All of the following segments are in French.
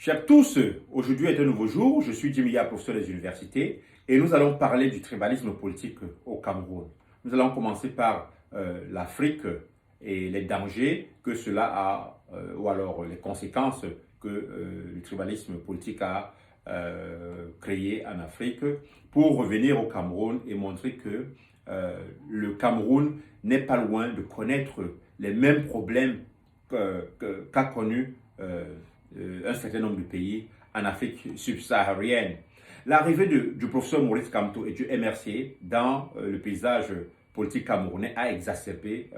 Chers tous, aujourd'hui est un nouveau jour. Je suis Jimmy, professeur des universités, et nous allons parler du tribalisme politique au Cameroun. Nous allons commencer par l'Afrique et les dangers que cela a, ou alors les conséquences que le tribalisme politique a créé en Afrique, pour revenir au Cameroun et montrer que le Cameroun n'est pas loin de connaître les mêmes problèmes qu'a connu un certain nombre de pays en Afrique subsaharienne. L'arrivée du professeur Maurice Kamto et du MRC dans le paysage politique camerounais a exacerbé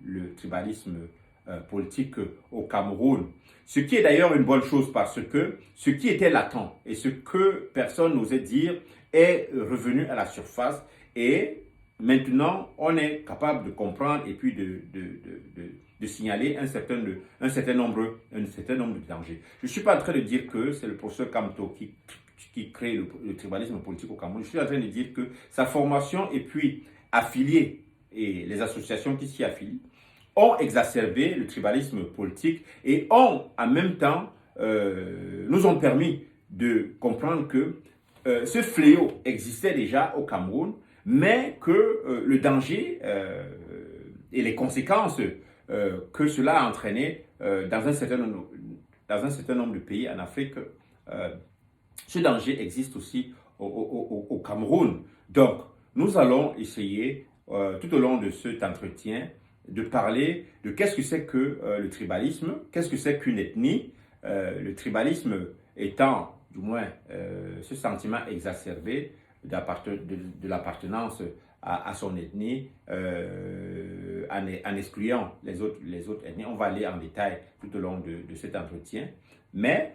le tribalisme politique au Cameroun. Ce qui est d'ailleurs une bonne chose, parce que ce qui était latent et ce que personne n'osait dire est revenu à la surface, et maintenant on est capable de comprendre et puis de signaler un certain nombre de dangers. Je ne suis pas en train de dire que c'est le professeur Kamto qui crée le tribalisme politique au Cameroun. Je suis en train de dire que sa formation et puis affiliés et les associations qui s'y affilient ont exacerbé le tribalisme politique et ont en même temps nous ont permis de comprendre que ce fléau existait déjà au Cameroun, mais que le danger et les conséquences que cela a entraîné dans un certain nombre de pays en Afrique, ce danger existe aussi au Cameroun. Donc, nous allons essayer, tout au long de cet entretien, de parler de qu'est-ce que c'est que le tribalisme, qu'est-ce que c'est qu'une ethnie, le tribalisme étant, du moins, ce sentiment exacerbé de l'appartenance à son ethnie, en excluant les autres ethnies. On va aller en détail tout au long de cet entretien. Mais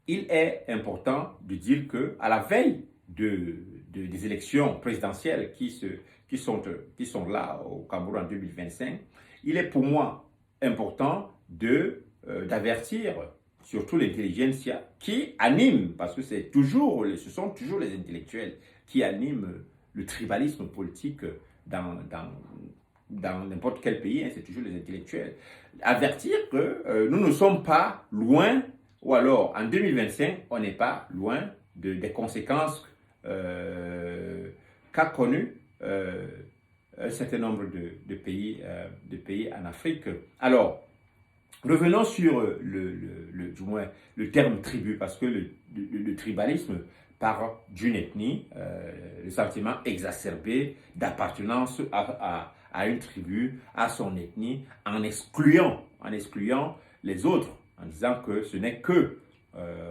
il est important de dire qu'à la veille des élections présidentielles qui sont là au Cameroun en 2025, il est pour moi important d'avertir surtout l'intelligentsia qui anime, parce que ce sont toujours les intellectuels qui animent le tribalisme politique dans n'importe quel pays, c'est toujours les intellectuels. Avertir que nous ne sommes pas loin, ou alors en 2025, on n'est pas loin des conséquences qu'a connu un certain nombre de pays en Afrique. Alors, revenons sur du moins le terme tribu, parce que le tribalisme part d'une ethnie, le sentiment exacerbé d'appartenance à une tribu, à son ethnie, en excluant les autres, en disant que ce n'est que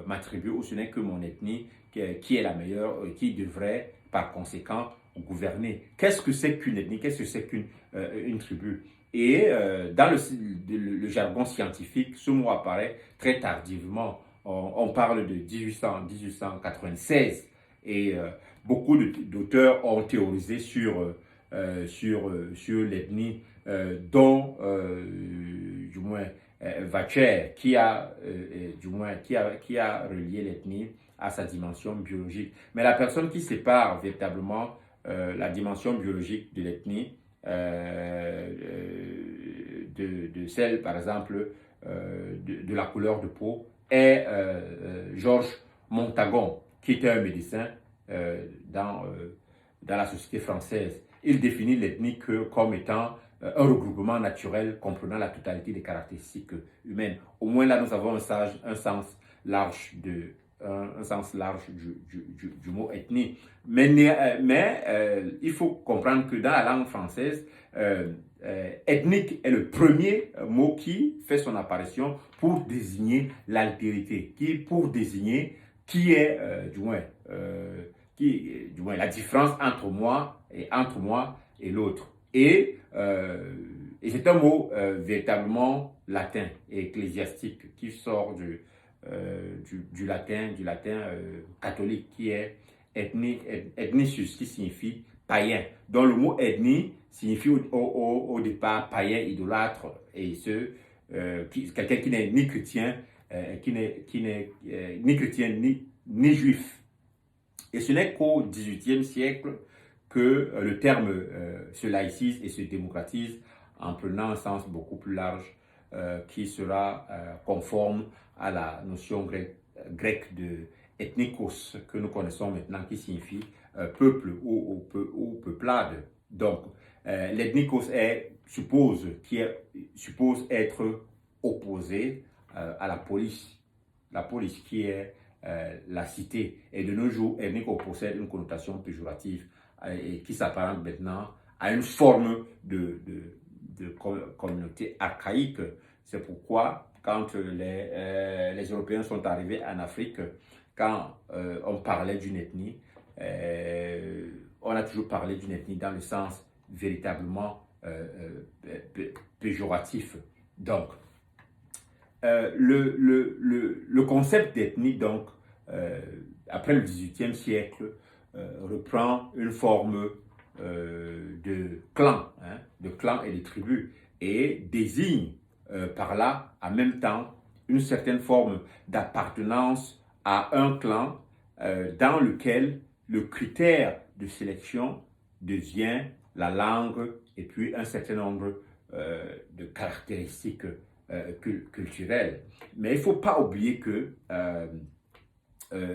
ma tribu ou ce n'est que mon ethnie qui est la meilleure, qui devrait par conséquent gouverner. Qu'est-ce que c'est qu'une ethnie? Qu'est-ce que c'est qu'une tribu? Et dans le jargon scientifique, ce mot apparaît très tardivement. On parle de 1896, et beaucoup d'auteurs ont théorisé sur l'ethnie, dont du moins Vacher, qui a relié l'ethnie à sa dimension biologique. Mais la personne qui sépare véritablement la dimension biologique de l'ethnie de celle, par exemple, de la couleur de peau, est Georges Montagon, qui était un médecin dans la société française. Il définit l'ethnie comme étant un regroupement naturel comprenant la totalité des caractéristiques humaines. Au moins là, nous avons un sens large du mot ethnie. Mais il faut comprendre que dans la langue française, ethnique est le premier mot qui fait son apparition pour désigner l'altérité, pour désigner qui est, du moins, la différence entre moi et l'autre. Et c'est un mot véritablement latin et ecclésiastique qui sort du latin catholique, qui est ethnicus, qui signifie païen. Donc le mot ethnie signifie au départ païen, idolâtre, et quelqu'un qui n'est ni chrétien, ni juif. Et ce n'est qu'au XVIIIe siècle que le terme se laïcise et se démocratise en prenant un sens beaucoup plus large qui sera conforme à la notion grecque de ethnikos que nous connaissons maintenant, qui signifie peuple ou peuplade. Donc, l'ethnikos suppose être opposé à la police qui est la cité. Et de nos jours, ethnico possède une connotation péjorative et qui s'apparente maintenant à une forme de communauté archaïque. C'est pourquoi, quand les Européens sont arrivés en Afrique, quand on parlait d'une ethnie, on a toujours parlé d'une ethnie dans le sens véritablement péjoratif. Donc, le concept d'ethnie, donc, après le XVIIIe siècle, reprend une forme de clan et de tribus, et désigne par là, en même temps, une certaine forme d'appartenance à un clan dans lequel le critère de sélection devient la langue et puis un certain nombre de caractéristiques culturelles. Mais il ne faut pas oublier que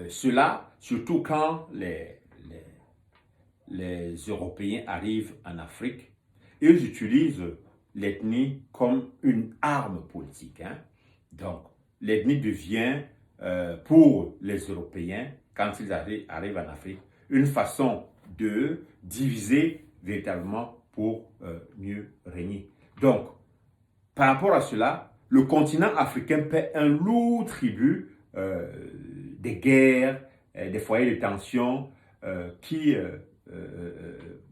cela, surtout quand les Européens arrivent en Afrique, ils utilisent l'ethnie comme une arme politique. Donc, l'ethnie devient, pour les Européens, quand ils arrivent en Afrique, une façon de diviser véritablement pour mieux régner. Donc, par rapport à cela, le continent africain paie un lourd tribut des guerres, des foyers de tension qui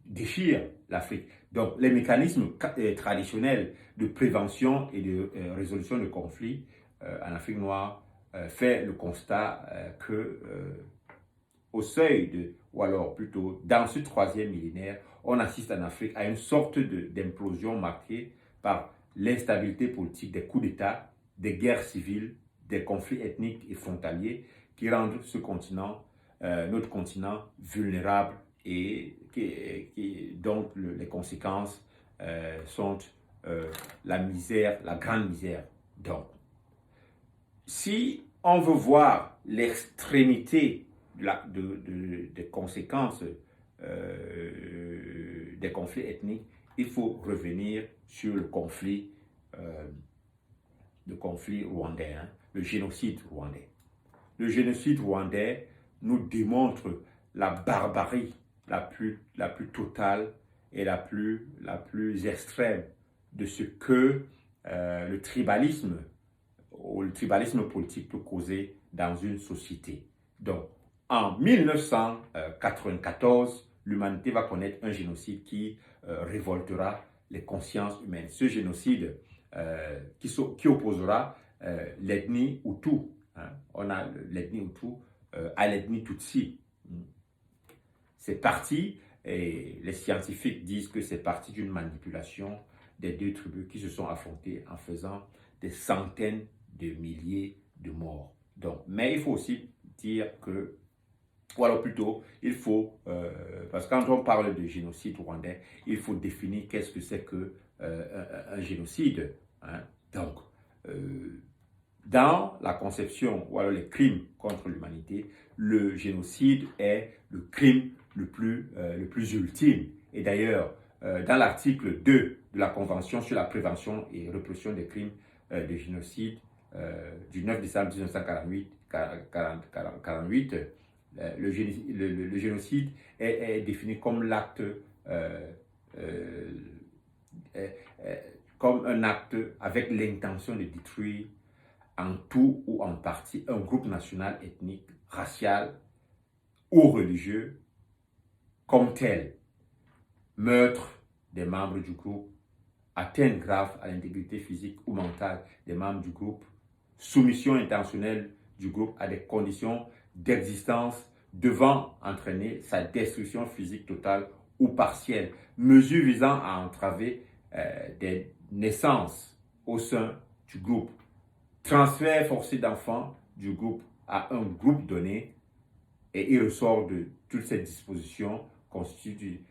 déchirent l'Afrique. Donc, les mécanismes traditionnels de prévention et de résolution de conflits en Afrique noire fait le constat que au seuil ou alors plutôt dans ce troisième millénaire, on assiste en Afrique à une sorte d'implosion marquée par l'instabilité politique, des coups d'État, des guerres civiles, des conflits ethniques et frontaliers qui rendent ce continent, notre continent, vulnérable et dont les conséquences sont la misère, la grande misère. Donc, si on veut voir l'extrémité des conséquences des conflits ethniques, il faut revenir sur le conflit rwandais, le génocide rwandais. Le génocide rwandais nous démontre la barbarie la plus totale et la plus extrême de ce que le tribalisme politique peut causer dans une société. Donc, en 1994, l'humanité va connaître un génocide qui révoltera les consciences humaines. Ce génocide qui opposera l'ethnie Hutu. On a l'ethnie Hutu à l'ethnie Tutsi. C'est parti, et les scientifiques disent que c'est parti d'une manipulation des deux tribus qui se sont affrontées en faisant des centaines de milliers de morts. Donc, mais il faut aussi dire que, ou alors plutôt, il faut, parce que quand on parle de génocide rwandais, il faut définir qu'est-ce que c'est qu'un génocide. Donc, dans la conception, ou alors les crimes contre l'humanité, le génocide est le crime le plus ultime. Et d'ailleurs, dans l'article 2 de la Convention sur la prévention et répression des crimes de génocide du 9 décembre 1948, le génocide est défini comme l'acte, comme un acte avec l'intention de détruire en tout ou en partie un groupe national, ethnique, racial ou religieux comme tel. Meurtre des membres du groupe, atteinte grave à l'intégrité physique ou mentale des membres du groupe, soumission intentionnelle du groupe à des conditions d'existence devant entraîner sa destruction physique totale ou partielle, mesures visant à entraver des naissances au sein du groupe, transfert forcé d'enfants du groupe à un groupe donné, et il ressort de toutes ces dispositions constituent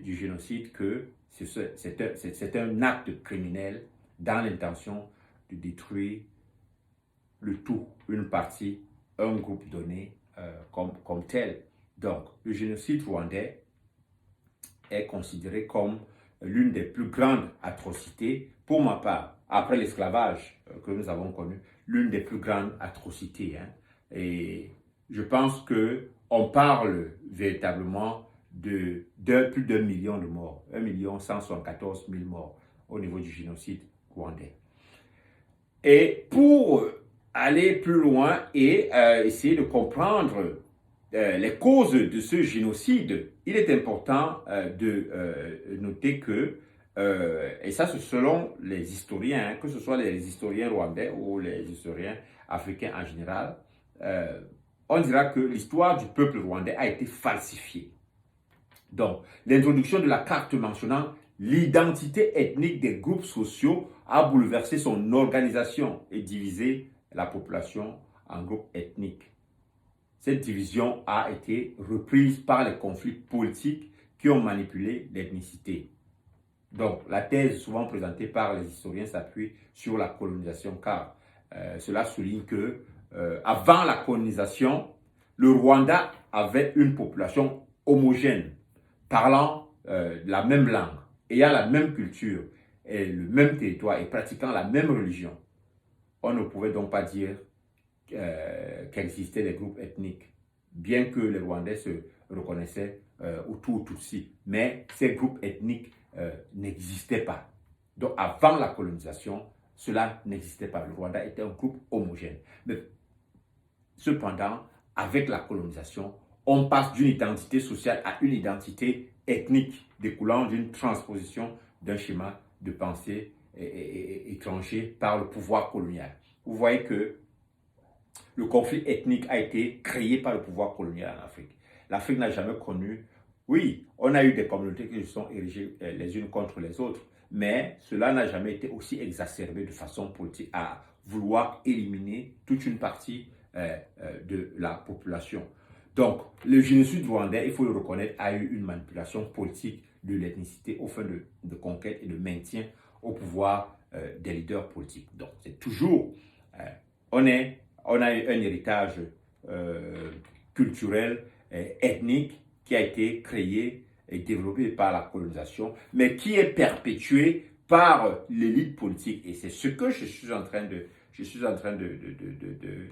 du génocide que c'est un acte criminel dans l'intention de détruire le tout, une partie, un groupe donné comme tel. Donc, le génocide rwandais est considéré comme l'une des plus grandes atrocités, pour ma part, après l'esclavage que nous avons connu, l'une des plus grandes atrocités. Hein. Et je pense qu'on parle véritablement de plus d'1 million de morts, 1 174 000 morts au niveau du génocide rwandais. Et pour aller plus loin et essayer de comprendre les causes de ce génocide, il est important de noter que, et ça c'est selon les historiens, hein, que ce soit les historiens rwandais ou les historiens africains en général, on dira que l'histoire du peuple rwandais a été falsifiée. Donc, l'introduction de la carte mentionnant l'identité ethnique des groupes sociaux a bouleversé son organisation et divisé la population en groupes ethniques. Cette division a été reprise par les conflits politiques qui ont manipulé l'ethnicité. Donc, la thèse souvent présentée par les historiens s'appuie sur la colonisation, car cela souligne que avant la colonisation, le Rwanda avait une population homogène, parlant la même langue, ayant la même culture, et le même territoire et pratiquant la même religion. On ne pouvait donc pas dire qu'existaient des groupes ethniques, bien que les Rwandais se reconnaissaient Hutu ou Tutsi, mais ces groupes ethniques n'existaient pas. Donc avant la colonisation, cela n'existait pas. Le Rwanda était un groupe homogène. Mais cependant, avec la colonisation, on passe d'une identité sociale à une identité ethnique découlant d'une transposition d'un schéma de pensée étranger par le pouvoir colonial. Vous voyez que le conflit ethnique a été créé par le pouvoir colonial en Afrique. L'Afrique n'a jamais connu, oui, on a eu des communautés qui se sont érigées les unes contre les autres, mais cela n'a jamais été aussi exacerbé de façon politique à vouloir éliminer toute une partie de la population. Donc, le génocide rwandais, il faut le reconnaître, a eu une manipulation politique de l'ethnicité au fin de conquête et de maintien au pouvoir des leaders politiques. Donc, c'est toujours, on a un héritage culturel, ethnique, qui a été créé et développé par la colonisation, mais qui est perpétué par l'élite politique. Et c'est ce que je suis en train de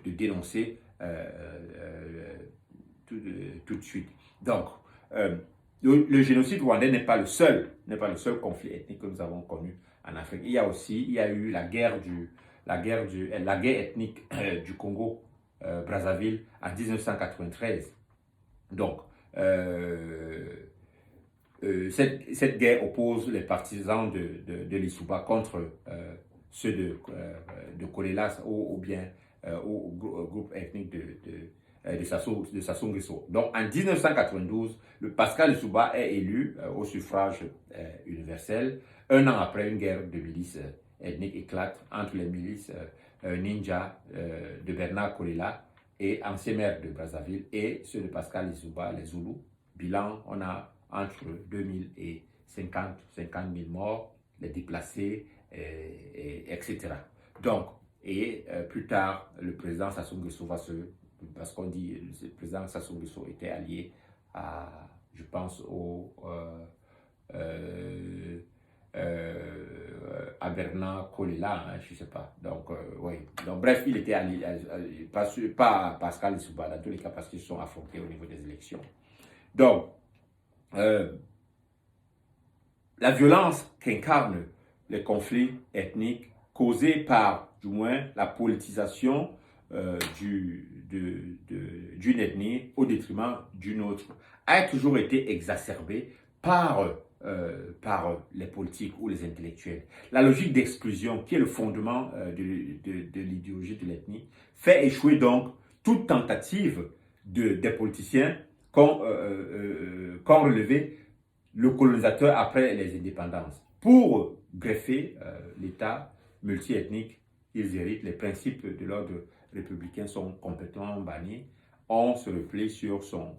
dénoncer tout de suite. Donc, le génocide rwandais n'est pas le seul conflit ethnique que nous avons connu en Afrique. Il y a eu la guerre ethnique du Congo, Brazzaville, en 1993. Donc, cette guerre oppose les partisans de l'Issouba contre ceux de Kolelas ou bien au groupe ethnique de Sassou Nguesso. Donc, en 1992, le Pascal Lissouba est élu au suffrage universel, un an après une guerre de milices ethniques éclate entre les milices ninja de Bernard Kolela et ancien maire de Brazzaville et ceux de Pascal Lissouba, les Zoulous. Bilan, on a entre 2000 et 50 000 morts, les déplacés, etc. Donc, plus tard, le président Sassou Nguesso va parce qu'on dit que le président Sassou Nguesso était allié à, je pense, à Bernard Kolela, hein, je ne sais pas. Donc, oui. Donc, bref, il était allié, pas à Pascal Lissouba, dans tous les cas, parce qu'ils se sont affrontés au niveau des élections. Donc, la violence qu'incarnent les conflits ethniques causés par, du moins, la politisation d'une ethnie au détriment d'une autre a toujours été exacerbée par les politiques ou les intellectuels. La logique d'exclusion, qui est le fondement de l'idéologie de l'ethnie, fait échouer donc toute tentative des politiciens qu'ont relevé le colonisateur après les indépendances. Pour greffer l'État multiethnique, ils héritent les principes de l'ordre républicain sont complètement bannis. On se replie sur son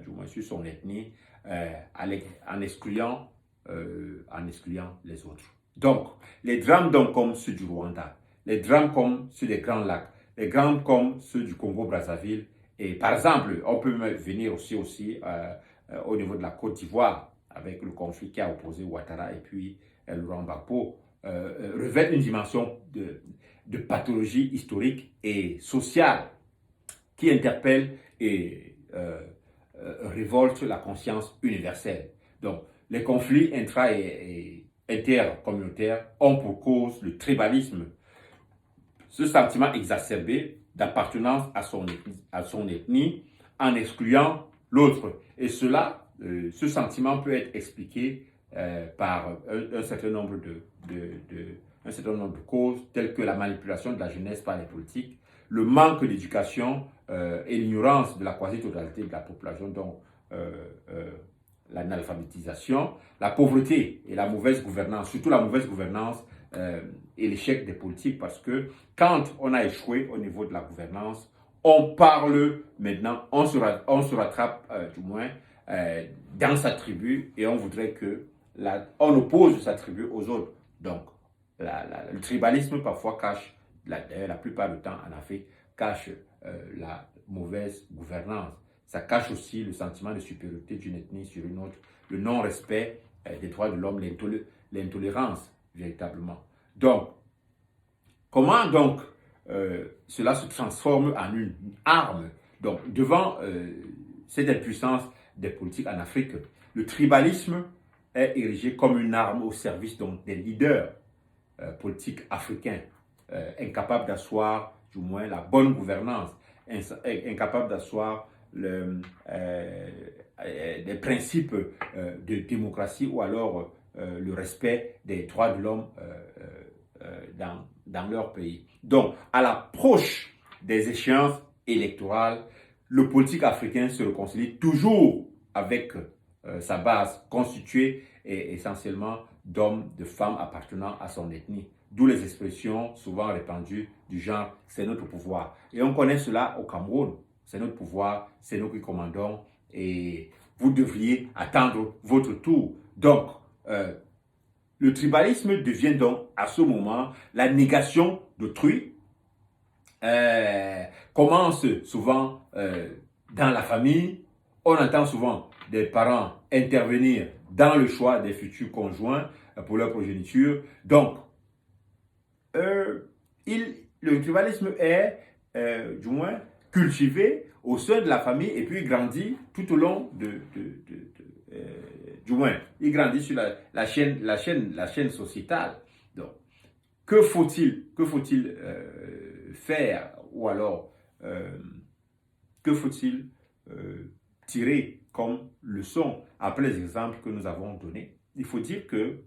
du moins sur son ethnie, en excluant les autres. Donc, les drames donc, comme ceux du Rwanda, les drames comme ceux des Grands Lacs, les drames comme ceux du Congo-Brazzaville, et par exemple, on peut venir aussi au niveau de la Côte d'Ivoire, avec le conflit qui a opposé Ouattara et puis Laurent Gbagbo, revêtent une dimension de pathologie historique et sociale qui interpelle et révolte la conscience universelle. Donc, les conflits et intercommunautaires ont pour cause le tribalisme, ce sentiment exacerbé d'appartenance à son ethnie en excluant l'autre. Et ce sentiment peut être expliqué par un certain nombre de causes, telles que la manipulation de la jeunesse par les politiques, le manque d'éducation et l'ignorance de la quasi-totalité de la population, donc l'analphabétisation, la pauvreté et la mauvaise gouvernance, surtout la mauvaise gouvernance et l'échec des politiques, parce que quand on a échoué au niveau de la gouvernance, on parle maintenant, on se rattrape du moins dans sa tribu et on voudrait on oppose sa tribu aux autres. Donc, le tribalisme parfois cache, la plupart du temps en Afrique, cache la mauvaise gouvernance. Ça cache aussi le sentiment de supériorité d'une ethnie sur une autre, le non-respect des droits de l'homme, l'intolérance véritablement. Donc, comment donc cela se transforme en une arme? Donc, devant cette impuissance des politiques en Afrique, le tribalisme est érigé comme une arme au service donc, des leaders politiques africains, incapables d'asseoir du moins la bonne gouvernance, incapables d'asseoir des principes de démocratie ou alors le respect des droits de l'homme dans leur pays. Donc, à l'approche des échéances électorales, le politique africain se réconcilie toujours avec sa base constituée essentiellement d'hommes, de femmes appartenant à son ethnie. D'où les expressions souvent répandues du genre « c'est notre pouvoir ». Et on connaît cela au Cameroun. C'est notre pouvoir, c'est nous qui commandons et vous devriez attendre votre tour. Donc, le tribalisme devient donc à ce moment la négation d'autrui, commence souvent dans la famille. On entend souvent des parents intervenir dans le choix des futurs conjoints pour leur progéniture. Donc, le tribalisme est, du moins, cultivé au sein de la famille et puis il grandit tout au long du moins, il grandit sur la chaîne sociétale. Donc, que faut-il faire ou alors que faut-il tirer comme leçon après les exemples que nous avons donnés? Il faut dire que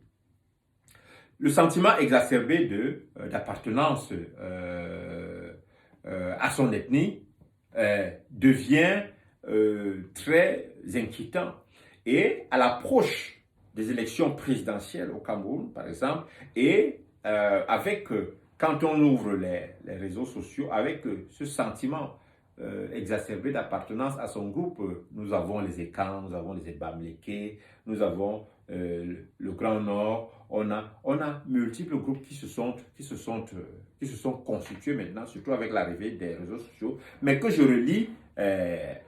le sentiment exacerbé d'appartenance à son ethnie devient très inquiétant. Et à l'approche des élections présidentielles au Cameroun, par exemple, et quand on ouvre les réseaux sociaux, avec ce sentiment exacerbé d'appartenance à son groupe, nous avons les Ekans, nous avons les Ebamleke, nous avons le Grand Nord, on a multiples groupes qui se sont constitués maintenant, surtout avec l'arrivée des réseaux sociaux, mais que je relie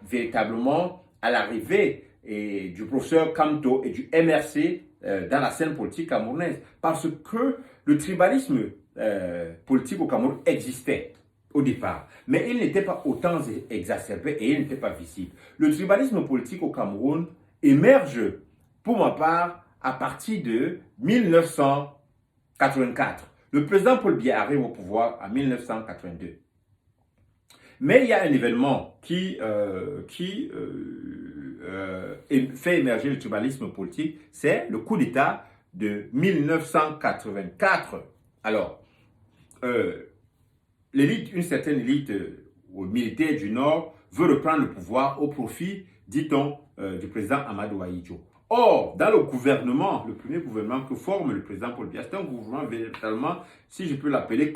véritablement à l'arrivée du professeur Kamto et du MRC dans la scène politique camerounaise, parce que le tribalisme politique au Cameroun existait au départ, mais il n'était pas autant exacerbé et il n'était pas visible. Le tribalisme politique au Cameroun émerge, pour ma part, à partir de 1984. Le président Paul Biya arrive au pouvoir en 1982. Mais il y a un événement qui fait émerger le tribalisme politique, c'est le coup d'État de 1984. Alors, une certaine élite militaire du Nord veut reprendre le pouvoir au profit, dit-on, du président Amadou Ahidjo. Or, dans le gouvernement, le premier gouvernement que forme le président Paul Biya, c'est un gouvernement véritablement, si je peux l'appeler,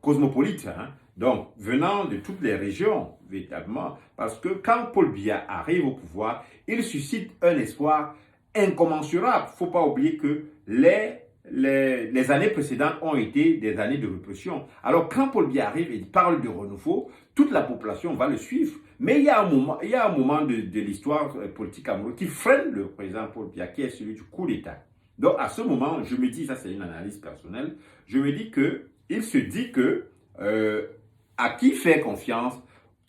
cosmopolite, hein. Donc, venant de toutes les régions, véritablement, parce que quand Paul Biya arrive au pouvoir, il suscite un espoir incommensurable. Il ne faut pas oublier que les années précédentes ont été des années de répression. Alors, quand Paul Biya arrive et il parle de renouveau, toute la population va le suivre. Mais il y a un moment de l'histoire politique camerounaise qui freine le président Paul Biya, qui est celui du coup d'État. Donc, à ce moment, je me dis, ça c'est une analyse personnelle, je me dis qu'il se dit que à qui faire confiance,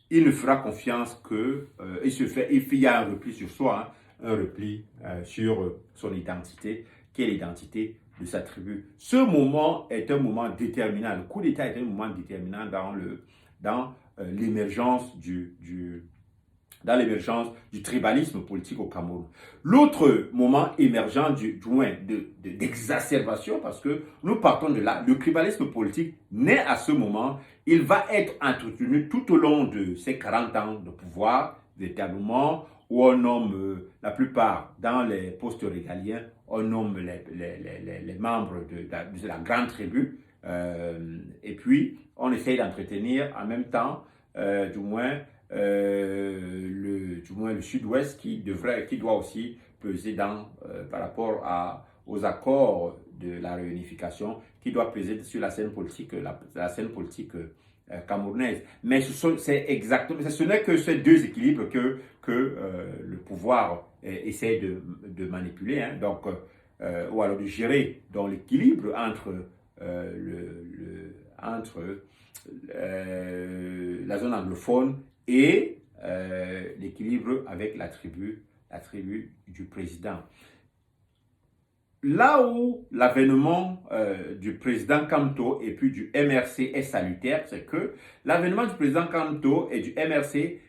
il ne fera confiance que il y a un repli sur soi, hein, un repli sur son identité, qui est l'identité de sa tribu. Ce moment est un moment déterminant. Le coup d'État est un moment déterminant dans l'émergence dans l'émergence du tribalisme politique au Cameroun. L'autre moment émergent d'exacerbation, parce que nous partons de là, le tribalisme politique naît à ce moment, il va être entretenu tout au long de ces 40 ans de pouvoir, véritablement, où on nomme la plupart, dans les postes régaliens, on nomme les membres de la grande tribu, et puis on essaye d'entretenir en même temps, du moins le sud-ouest qui doit aussi peser par rapport aux accords de la réunification, qui doit peser sur la scène politique, la scène politique camerounaise. Mais ce n'est que ces deux équilibres que le pouvoir essaie de manipuler, hein, donc, ou alors de gérer, dans l'équilibre entre la zone anglophone et l'équilibre avec la tribu du président. Là où l'avènement du président Kamto et puis du MRC est salutaire, c'est que l'avènement du président Kamto et du MRC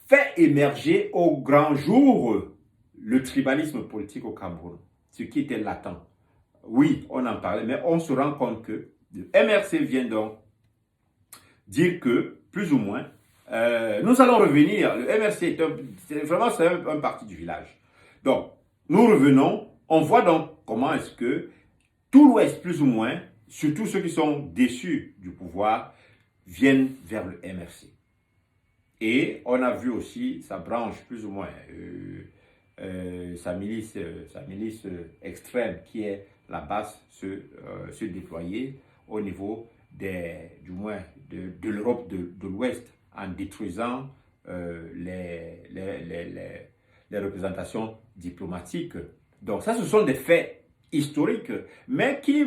fait émerger au grand jour le tribalisme politique au Cameroun, ce qui était latent. Oui, on en parlait, mais on se rend compte que le MRC vient donc dire que, plus ou moins, nous allons revenir. Le MRC c'est un parti du village. Donc, nous revenons. On voit donc comment est-ce que tout l'Ouest, plus ou moins, surtout ceux qui sont déçus du pouvoir, viennent vers le MRC. Et on a vu aussi sa branche, plus ou moins, sa milice extrême, qui est la base, se déployer au niveau du moins de l'Europe de l'Ouest, en détruisant les représentations diplomatiques. Donc ça, ce sont des faits historiques, mais qui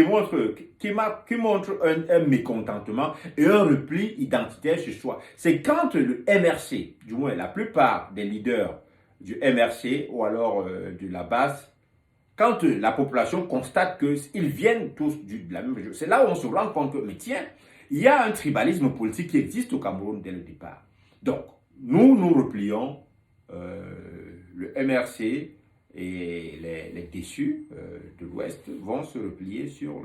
montrent un mécontentement et un repli identitaire chez soi. C'est quand le MRC, du moins la plupart des leaders du MRC ou alors de la base, quand la population constate qu'ils viennent tous de la même région, c'est là où on se rend compte que, mais tiens, il y a un tribalisme politique qui existe au Cameroun dès le départ. Donc, nous replions, le MRC et les déçus de l'Ouest vont se replier sur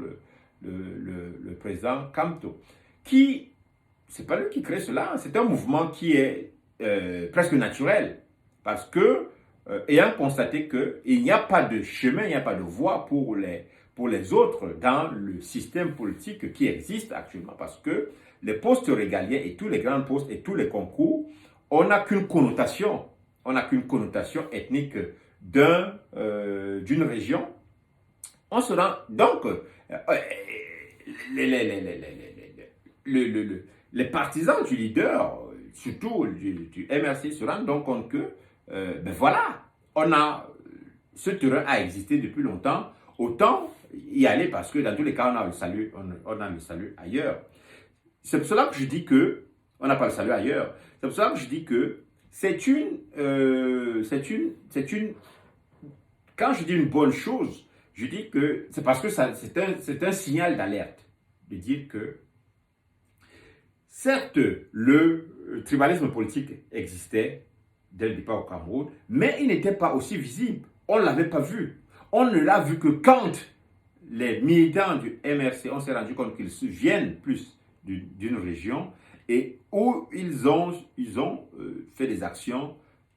le président Kamto, qui, c'est pas lui qui crée cela, c'est un mouvement qui est presque naturel, parce que, ayant constaté qu'il n'y a pas de chemin, il n'y a pas de voie pour les autres dans le système politique qui existe actuellement, parce que les postes régaliens et tous les grands postes et tous les concours, on n'a qu'une connotation ethnique d'une région. On se rend donc les partisans du leader, surtout du MRC, se rendent donc compte que ben voilà, ce terrain a existé depuis longtemps, autant y aller, parce que dans tous les cas, on a le salut ailleurs. C'est pour cela que je dis que on n'a pas le salut ailleurs. C'est pour cela que je dis que quand je dis une bonne chose, je dis que c'est parce que c'est un signal d'alerte de dire que certes, le tribalisme politique existait dès le départ au Cameroun, mais il n'était pas aussi visible. On ne l'avait pas vu. On ne l'a vu que quand les militants du MRC, on s'est rendu compte qu'ils viennent plus d'une région et où ils ont fait des actions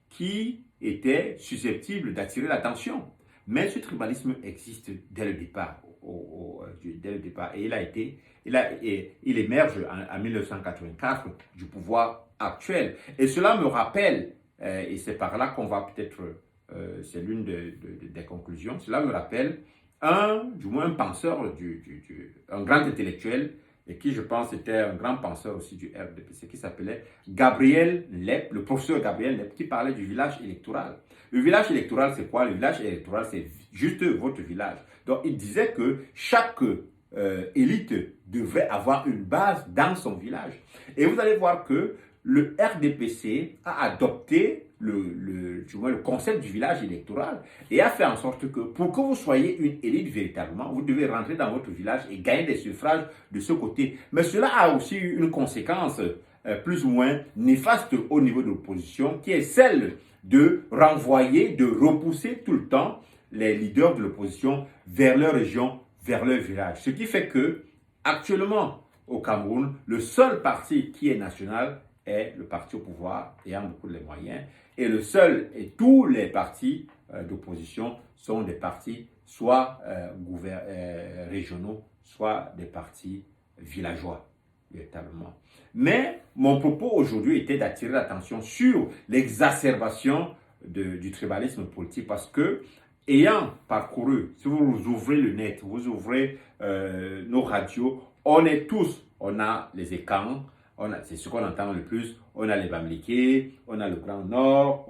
qui étaient susceptibles d'attirer l'attention. Mais ce tribalisme existe dès le départ, et il a été il émerge en 1984 du pouvoir actuel. Et cela me rappelle, et c'est par là qu'on va peut-être, c'est l'une des conclusions, cela me rappelle du moins un penseur, un grand intellectuel, et qui je pense était un grand penseur aussi du RDPC, qui s'appelait Gabriel Lep, le professeur Gabriel Lep, qui parlait du village électoral. Le village électoral, c'est quoi? Le village électoral, c'est juste votre village. Donc, il disait que chaque élite devrait avoir une base dans son village. Et vous allez voir que le RDPC a adopté le concept du village électoral et a fait en sorte que pour que vous soyez une élite véritablement, vous devez rentrer dans votre village et gagner des suffrages de ce côté. Mais cela a aussi eu une conséquence plus ou moins néfaste au niveau de l'opposition, qui est celle de renvoyer, de repousser tout le temps les leaders de l'opposition vers leur région, vers leur village. Ce qui fait que, actuellement, au Cameroun, le seul parti qui est national est le parti au pouvoir, ayant beaucoup de moyens, et le seul et tous les partis d'opposition sont des partis soit régionaux, soit des partis villageois, véritablement. Mais mon propos aujourd'hui était d'attirer l'attention sur l'exacerbation du tribalisme politique, parce que, ayant parcouru, si vous ouvrez le net, vous ouvrez nos radios, on a les écrans, c'est ce qu'on entend le plus, on a les Bamileke, on a le Grand Nord,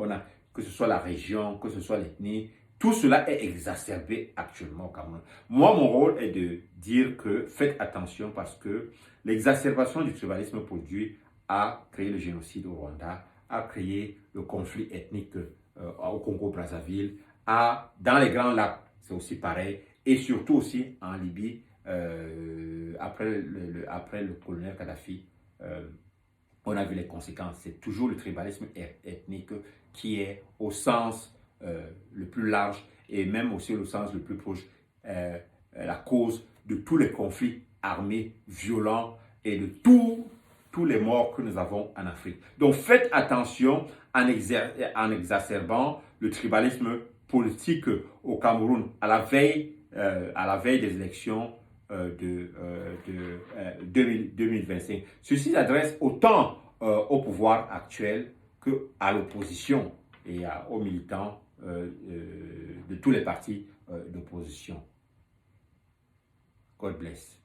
que ce soit la région, que ce soit l'ethnie, tout cela est exacerbé actuellement au Cameroun. Moi, mon rôle est de dire que faites attention, parce que l'exacerbation du tribalisme produit a créé le génocide au Rwanda, a créé le conflit ethnique au Congo-Brazzaville, dans les Grands Lacs, c'est aussi pareil, et surtout aussi en Libye, après le colonel Kadhafi. On a vu les conséquences. C'est toujours le tribalisme ethnique qui est au sens le plus large, et même aussi au sens le plus proche, la cause de tous les conflits armés, violents, et de tous les morts que nous avons en Afrique. Donc faites attention en exacerbant le tribalisme politique au Cameroun à la veille des élections de 2025. Ceci s'adresse autant au pouvoir actuel qu'à l'opposition et aux militants de tous les partis d'opposition. God bless.